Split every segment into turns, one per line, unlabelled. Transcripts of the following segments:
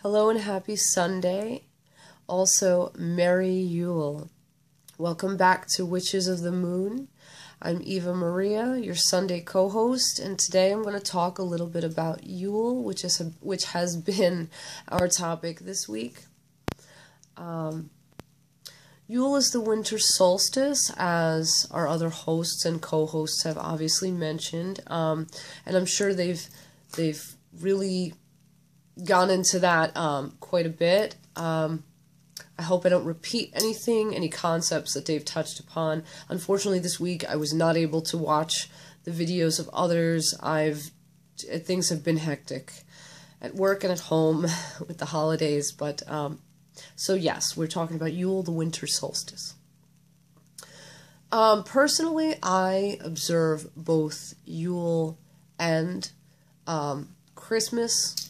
Hello and happy Sunday. Also, Merry Yule. Welcome back to Witches of the Moon. I'm Eva Maria, your Sunday co-host, and today I'm going to talk a little bit about Yule, which has been our topic this week. Yule is the winter solstice, as our other hosts and co-hosts have obviously mentioned, and I'm sure they've really gone into that quite a bit. I hope I don't repeat any concepts that they've touched upon. Unfortunately, this week I was not able to watch the videos of others. Things have been hectic at work and at home with the holidays, but so yes, we're talking about Yule, the winter solstice. Personally, I observe both Yule and Christmas.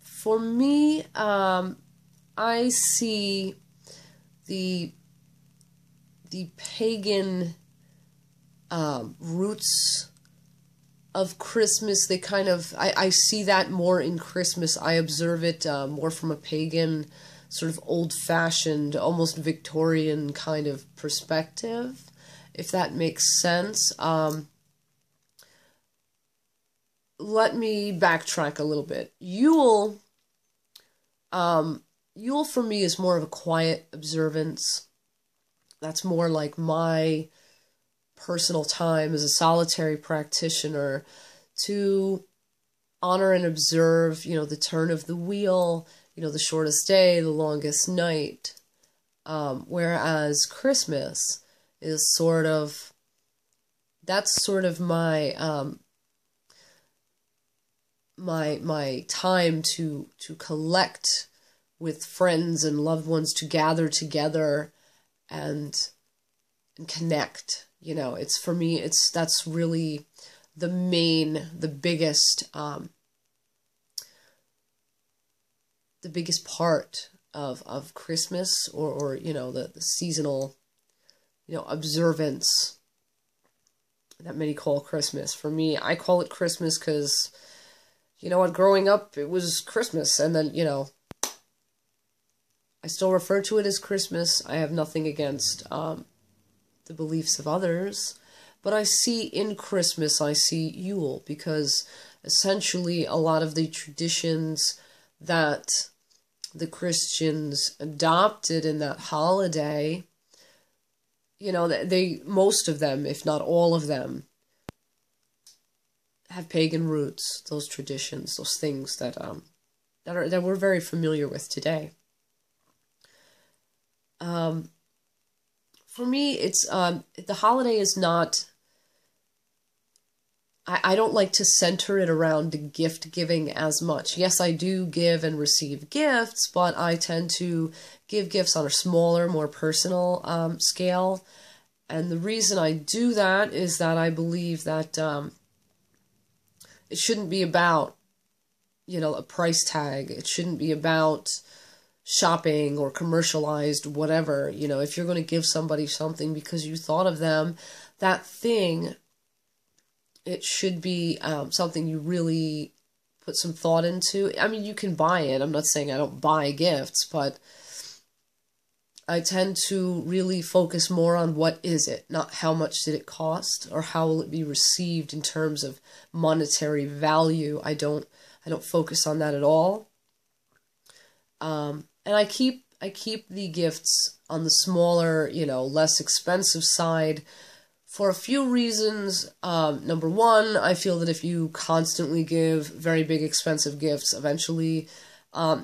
For me, I see the pagan roots of Christmas. They kind of, I see that more in Christmas. I observe it more from a pagan, sort of old-fashioned, almost Victorian kind of perspective, if that makes sense. Let me backtrack a little bit. Yule for me is more of a quiet observance. That's more like my personal time as a solitary practitioner to honor and observe, the turn of the wheel, the shortest day, the longest night. Whereas Christmas is that's sort of my my time to collect with friends and loved ones, to gather together and connect. It's, for me, that's really the biggest part of Christmas, or the seasonal observance that many call Christmas. For me, I call it Christmas because, growing up, it was Christmas, and then, I still refer to it as Christmas. I have nothing against the beliefs of others, but I see Yule, because essentially a lot of the traditions that the Christians adopted in that holiday, most of them, if not all of them, have pagan roots. Those traditions, those things that we're very familiar with today. For me, it's the holiday is not. I don't like to center it around the gift giving as much. Yes, I do give and receive gifts, but I tend to give gifts on a smaller, more personal scale. And the reason I do that is that I believe that it shouldn't be about, a price tag. It shouldn't be about shopping or commercialized whatever. If you're going to give somebody something because you thought of them, that thing, it should be something you really put some thought into. I mean, you can buy it. I'm not saying I don't buy gifts, but I tend to really focus more on what is it, not how much did it cost or how will it be received in terms of monetary value. I don't focus on that at all. And I keep the gifts on the smaller, less expensive side for a few reasons. Number one, I feel that if you constantly give very big, expensive gifts, eventually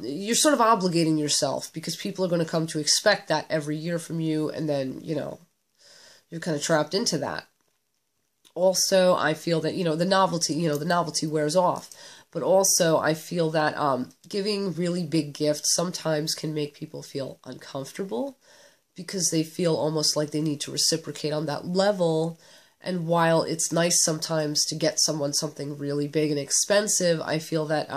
you're sort of obligating yourself, because people are going to come to expect that every year from you, and then, you're kind of trapped into that. Also, I feel that, the novelty wears off. But also, I feel that giving really big gifts sometimes can make people feel uncomfortable, because they feel almost like they need to reciprocate on that level. And while it's nice sometimes to get someone something really big and expensive, I feel that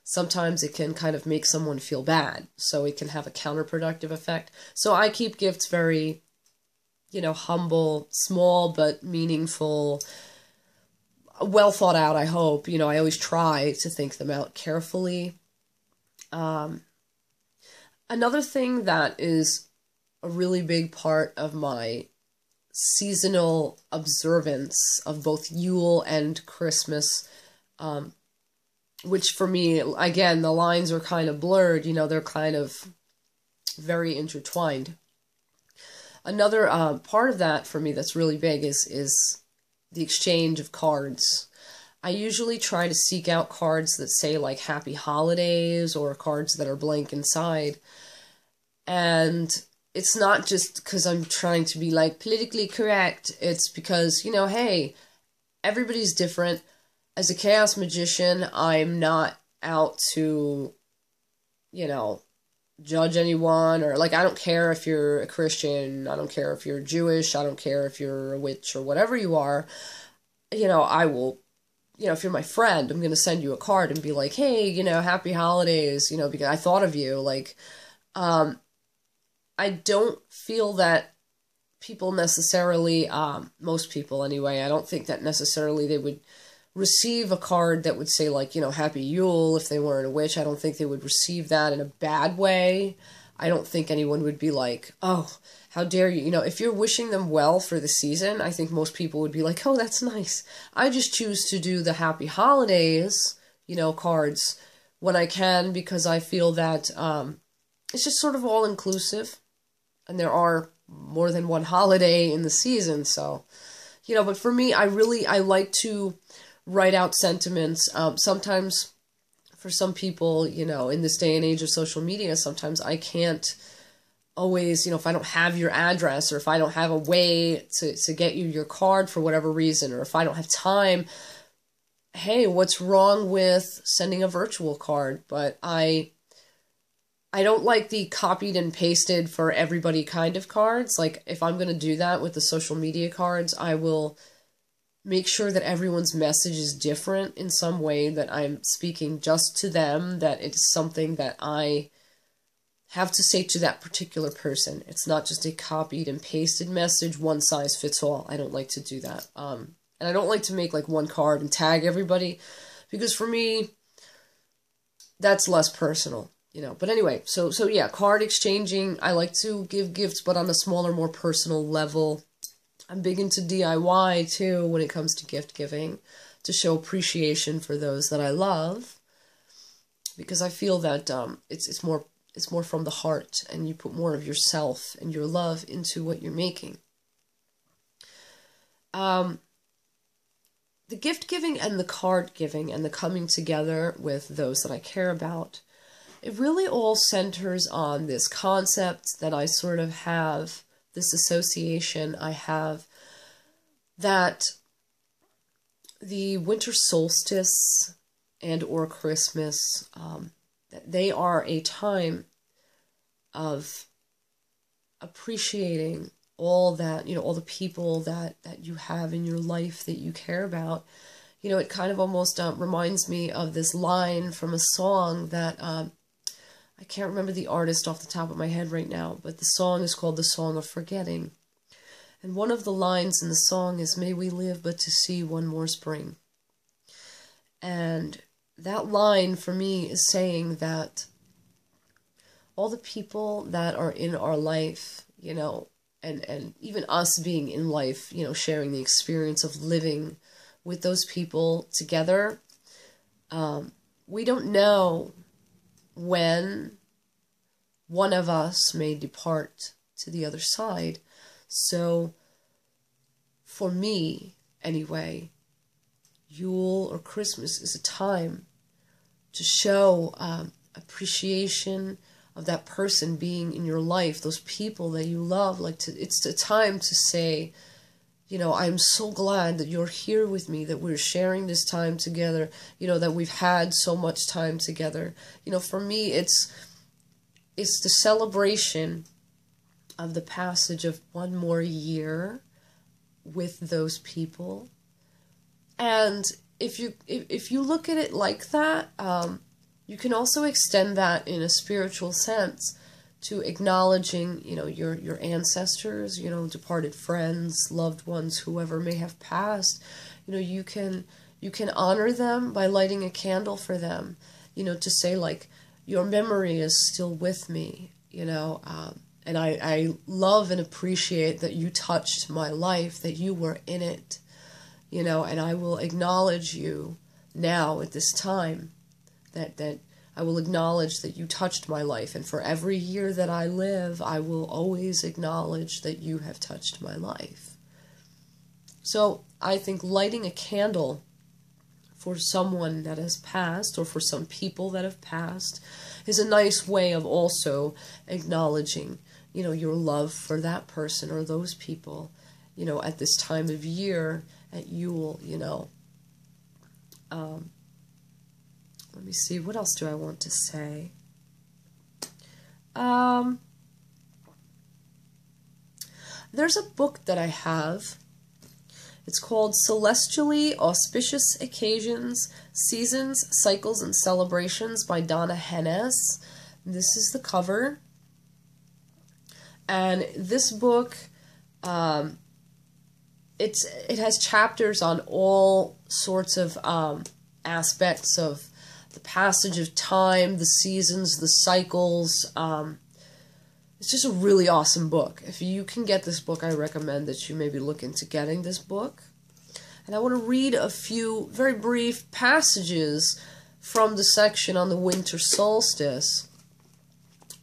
sometimes it can kind of make someone feel bad. So it can have a counterproductive effect. So I keep gifts very, humble, small but meaningful. well thought out, I hope. You know, I always try to think them out carefully. Another thing that is a really big part of my seasonal observance of both Yule and Christmas, which for me, again, the lines are kind of blurred, you know, they're kind of very intertwined. Another part of that for me that's really big is the exchange of cards. I usually try to seek out cards that say like Happy Holidays or cards that are blank inside. And it's not just because I'm trying to be like politically correct. It's because, you know, hey, everybody's different. As a chaos magician, I'm not out to, you know, judge anyone, or like, I don't care if you're a Christian, I don't care if you're Jewish, I don't care if you're a witch or whatever you are. You know, I will, you know, if you're my friend, I'm going to send you a card and be like, hey, you know, happy holidays, you know, because I thought of you. Like, I don't feel that people necessarily, most people anyway, I don't think that necessarily they would receive a card that would say like, you know, Happy Yule if they weren't a witch. I don't think they would receive that in a bad way. I don't think anyone would be like, oh, how dare you? You know, if you're wishing them well for the season, I think most people would be like, oh, that's nice. I just choose to do the Happy Holidays, you know, cards when I can, because I feel that it's just sort of all inclusive. And there are more than one holiday in the season, so, you know, but for me, I like to write out sentiments. Sometimes, for some people, you know, in this day and age of social media, sometimes I can't always, you know, if I don't have your address, or if I don't have a way to get you your card for whatever reason, or if I don't have time, hey, what's wrong with sending a virtual card? But I don't like the copied and pasted for everybody kind of cards. Like, if I'm going to do that with the social media cards, I will make sure that everyone's message is different in some way, that I'm speaking just to them, that it's something that I have to say to that particular person. It's not just a copied and pasted message, one size fits all. I don't like to do that. And I don't like to make like one card and tag everybody, because for me, that's less personal. You know, but anyway, so yeah, card exchanging, I like to give gifts, but on a smaller, more personal level. I'm big into DIY, too, when it comes to gift giving, to show appreciation for those that I love, because I feel that it's more from the heart, and you put more of yourself and your love into what you're making. The gift giving and the card giving and the coming together with those that I care about, it really all centers on this concept that I sort of have, this association I have, that the winter solstice and or Christmas, they are a time of appreciating all that, you know, all the people that you have in your life that you care about. You know, it kind of almost reminds me of this line from a song that I can't remember the artist off the top of my head right now, but the song is called The Song of Forgetting. And one of the lines in the song is, may we live but to see one more spring. And that line for me is saying that all the people that are in our life, you know, and even us being in life, you know, sharing the experience of living with those people together, we don't know when one of us may depart to the other side. So, for me, anyway, Yule or Christmas is a time to show appreciation of that person being in your life, those people that you love. Like, it's a time to say, you know, I'm so glad that you're here with me, that we're sharing this time together, you know, that we've had so much time together. You know, for me, it's the celebration of the passage of one more year with those people. And if you look at it like that, you can also extend that in a spiritual sense to acknowledging, you know, your ancestors, you know, departed friends, loved ones, whoever may have passed. You know, you can You can honor them by lighting a candle for them, to say, like, your memory is still with me, and I love and appreciate that you touched my life, that you were in it, and I will acknowledge you now at this time, that I will acknowledge that you touched my life, and for every year that I live, I will always acknowledge that you have touched my life. So I think lighting a candle for someone that has passed, or for some people that have passed, is a nice way of also acknowledging, your love for that person or those people, at this time of year, at Yule, Let me see, what else do I want to say? There's a book that I have. It's called Celestially Auspicious Occasions, Seasons, Cycles, and Celebrations by Donna Hennes. This is the cover. And this book, it has chapters on all sorts of aspects of the passage of time, the seasons, the cycles. It's just a really awesome book. If you can get this book, I recommend that you maybe look into getting this book. And I want to read a few very brief passages from the section on the winter solstice,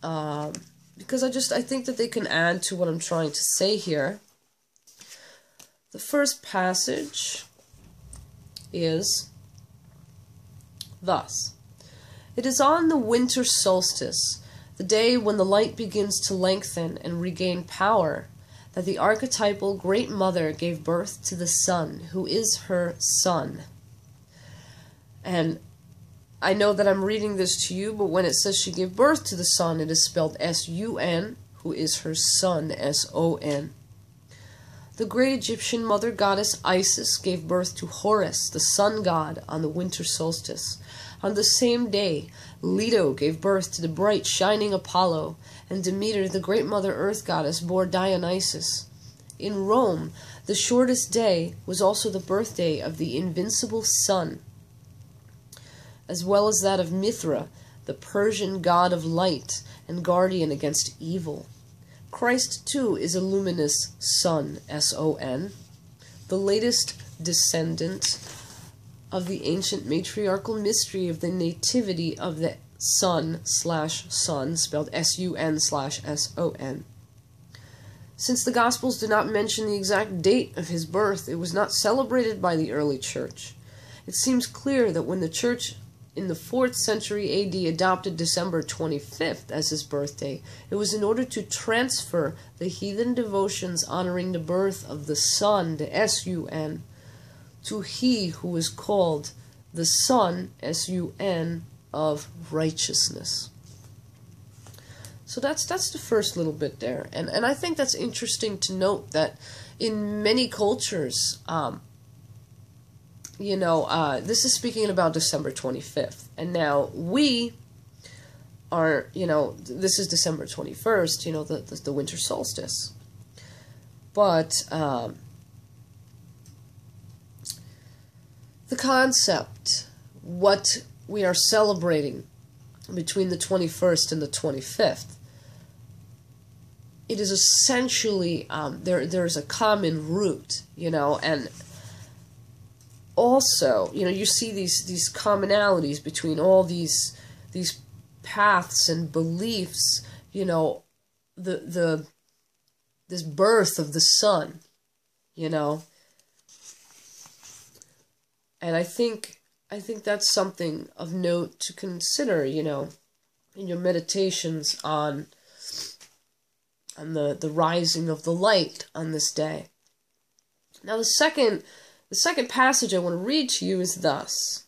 because I think that they can add to what I'm trying to say here. The first passage is thus: "It is on the winter solstice, the day when the light begins to lengthen and regain power, that the archetypal Great Mother gave birth to the sun, who is her son." And I know that I'm reading this to you, but when it says she gave birth to the sun, it is spelled S-U-N, who is her son, S-O-N. The great Egyptian mother goddess Isis gave birth to Horus, the sun god, on the winter solstice. On the same day, Leto gave birth to the bright, shining Apollo, and Demeter, the great mother earth goddess, bore Dionysus. In Rome, the shortest day was also the birthday of the invincible sun, as well as that of Mithra, the Persian god of light and guardian against evil. Christ, too, is a luminous sun, S-O-N, the latest descendant of the ancient matriarchal mystery of the nativity of the Son/Son, spelled S-U-N/S-O-N. Since the Gospels do not mention the exact date of his birth, it was not celebrated by the early Church. It seems clear that when the Church in the 4th century A.D. adopted December 25th as his birthday, it was in order to transfer the heathen devotions honoring the birth of the Son, the S-U-N, to he who is called the Son, S-U-N, of righteousness. So that's the first little bit there. And I think that's interesting to note that in many cultures, this is speaking about December 25th. And now we are, this is December 21st, the winter solstice. But the concept, what we are celebrating between the 21st and the 25th, it is essentially, there's a common root, and also, you see these commonalities between all these paths and beliefs, this birth of the sun, and I think that's something of note to consider, in your meditations on the rising of the light on this day. Now the second passage I want to read to you is thus: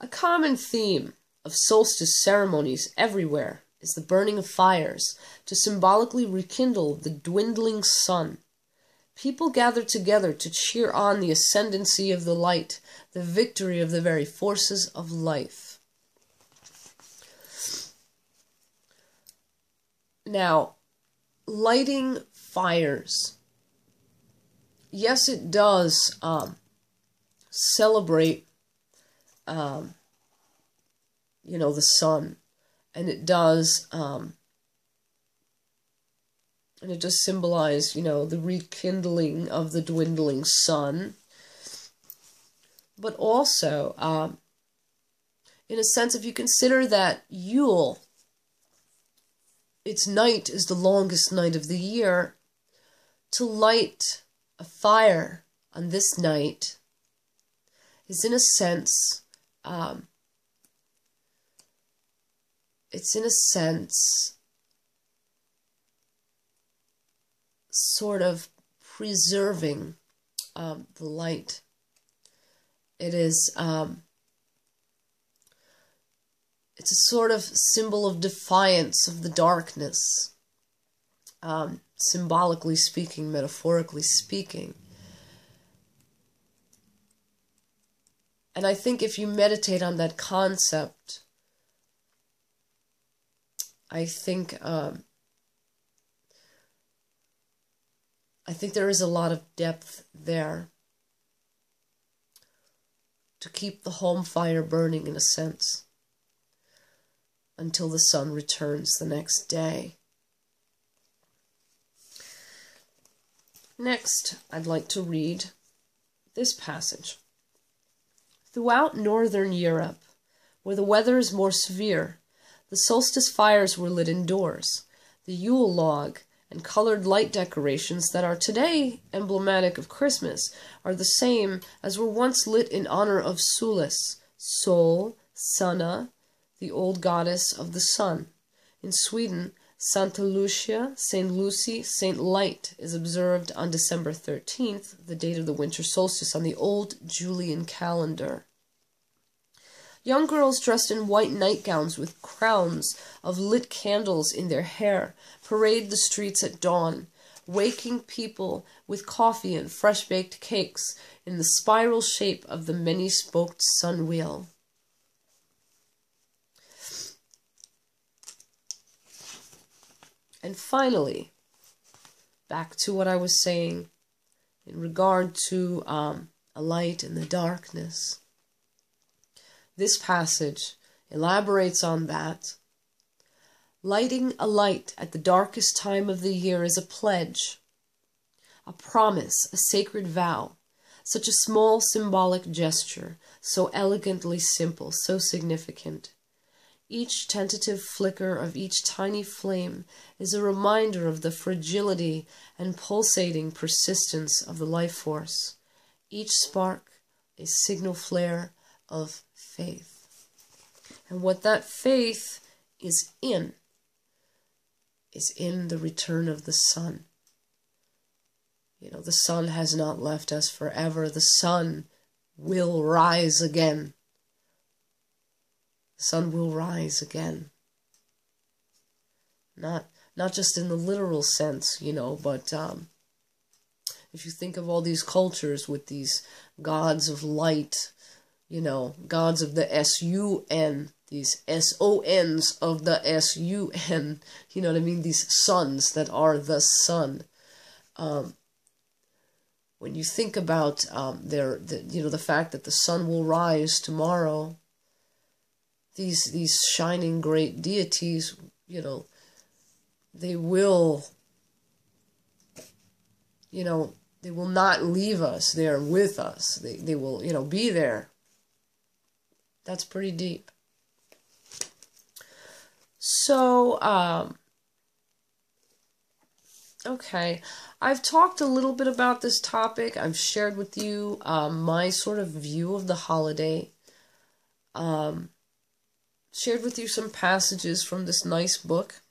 "A common theme of solstice ceremonies everywhere is the burning of fires to symbolically rekindle the dwindling sun. People gather together to cheer on the ascendancy of the light, the victory of the very forces of life." Now, lighting fires, yes, it does celebrate, the sun. And it does, symbolize, the rekindling of the dwindling sun. But also, in a sense, if you consider that Yule, its night is the longest night of the year, to light a fire on this night is in a sense, sort of preserving the light. It is, it's a sort of symbol of defiance of the darkness, symbolically speaking, metaphorically speaking. And I think if you meditate on that concept, I think there is a lot of depth there to keep the home fire burning, in a sense, until the sun returns the next day. Next, I'd like to read this passage. Throughout northern Europe, where the weather is more severe, the solstice fires were lit indoors. The Yule log and colored light decorations that are today emblematic of Christmas are the same as were once lit in honor of Sulis, Sol, Sanna, the old goddess of the sun. In Sweden, Santa Lucia, Saint Lucy, Saint Light is observed on December 13th, the date of the winter solstice on the old Julian calendar. Young girls dressed in white nightgowns with crowns of lit candles in their hair parade the streets at dawn, waking people with coffee and fresh-baked cakes in the spiral shape of the many-spoked sun wheel. And finally, back to what I was saying in regard to a light in the darkness. This passage elaborates on that. Lighting a light at the darkest time of the year is a pledge, a promise, a sacred vow, such a small symbolic gesture, so elegantly simple, so significant. Each tentative flicker of each tiny flame is a reminder of the fragility and pulsating persistence of the life force. Each spark a signal flare of faith. And what that faith is in the return of the sun. The sun has not left us forever. The sun will rise again. The sun will rise again. Not just in the literal sense, but if you think of all these cultures with these gods of light, gods of the S-U-N, these S-O-Ns of the S-U-N, you know what I mean? These suns that are the sun. When you think about the fact that the sun will rise tomorrow, these shining great deities, they will not leave us. They are with us. They will, be there. That's pretty deep. So, okay. I've talked a little bit about this topic. I've shared with you my sort of view of the holiday. Shared with you some passages from this nice book.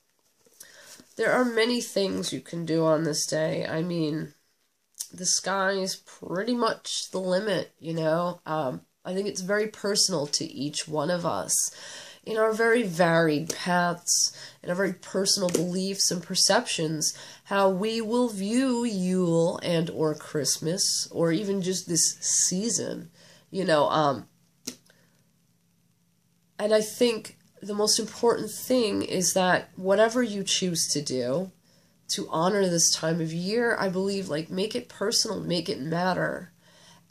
There are many things you can do on this day. I mean, the sky is pretty much the limit, I think it's very personal to each one of us. In our very varied paths, in our very personal beliefs and perceptions, how we will view Yule and or Christmas, or even just this season, And I think the most important thing is that whatever you choose to do to honor this time of year, I believe, make it personal, make it matter.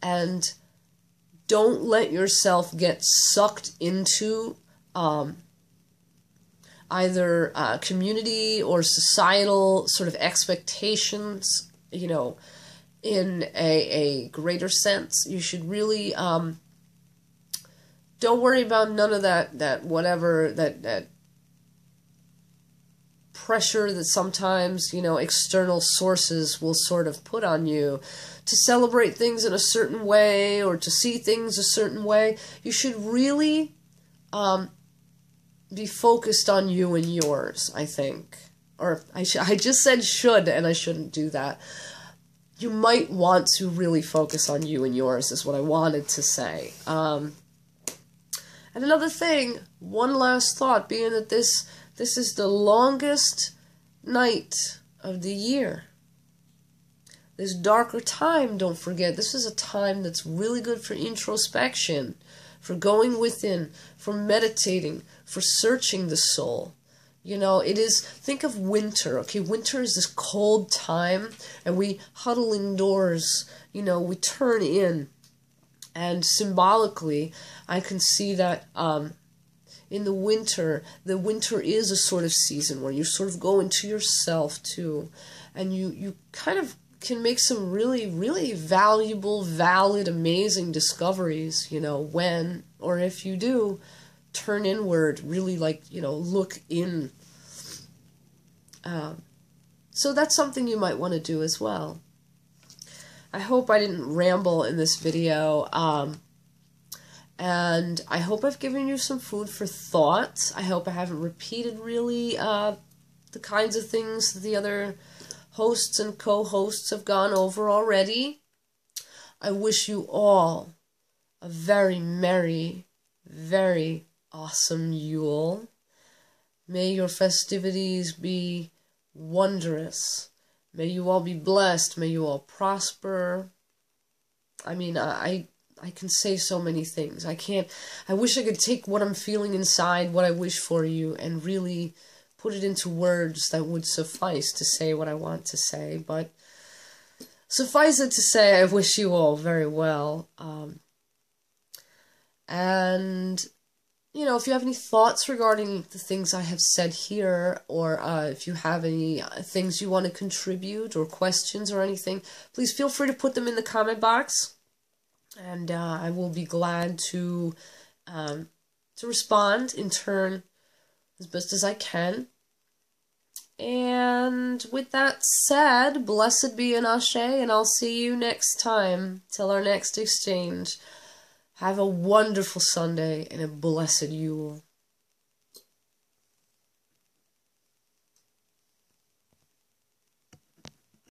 And don't let yourself get sucked into either community or societal sort of expectations, you know, in a greater sense. You should really don't worry about none of that whatever that pressure that sometimes, you know, external sources will sort of put on you to celebrate things in a certain way or to see things a certain way. You should really be focused on you and yours, I think. Or I just said should, and I shouldn't do that. You might want to really focus on you and yours, is what I wanted to say. And another thing, one last thought, being that this is the longest night of the year. This darker time, don't forget, this is a time that's really good for introspection, for going within, for meditating, for searching the soul. You know, it is, think of winter, okay? Winter is this cold time, and we huddle indoors, you know, we turn in. And symbolically, I can see that in the winter is a sort of season where you sort of go into yourself too. And you kind of can make some really, really valuable, valid, amazing discoveries, you know, when, or if you do, turn inward, really, like, you know, look in. So that's something you might want to do as well. I hope I didn't ramble in this video, and I hope I've given you some food for thought. I hope I haven't repeated really the kinds of things that the other hosts and co-hosts have gone over already. I wish you all a very merry, very awesome Yule. May your festivities be wondrous. May you all be blessed. May you all prosper. I mean, I can say so many things. I wish I could take what I'm feeling inside, what I wish for you, and really put it into words that would suffice to say what I want to say. But suffice it to say, I wish you all very well. And, you know, if you have any thoughts regarding the things I have said here, or if you have any things you want to contribute or questions or anything, please feel free to put them in the comment box, and I will be glad to respond in turn as best as I can. And with that said, blessed be an Ashe, and I'll see you next time till our next exchange. Have a wonderful Sunday and a blessed Yule.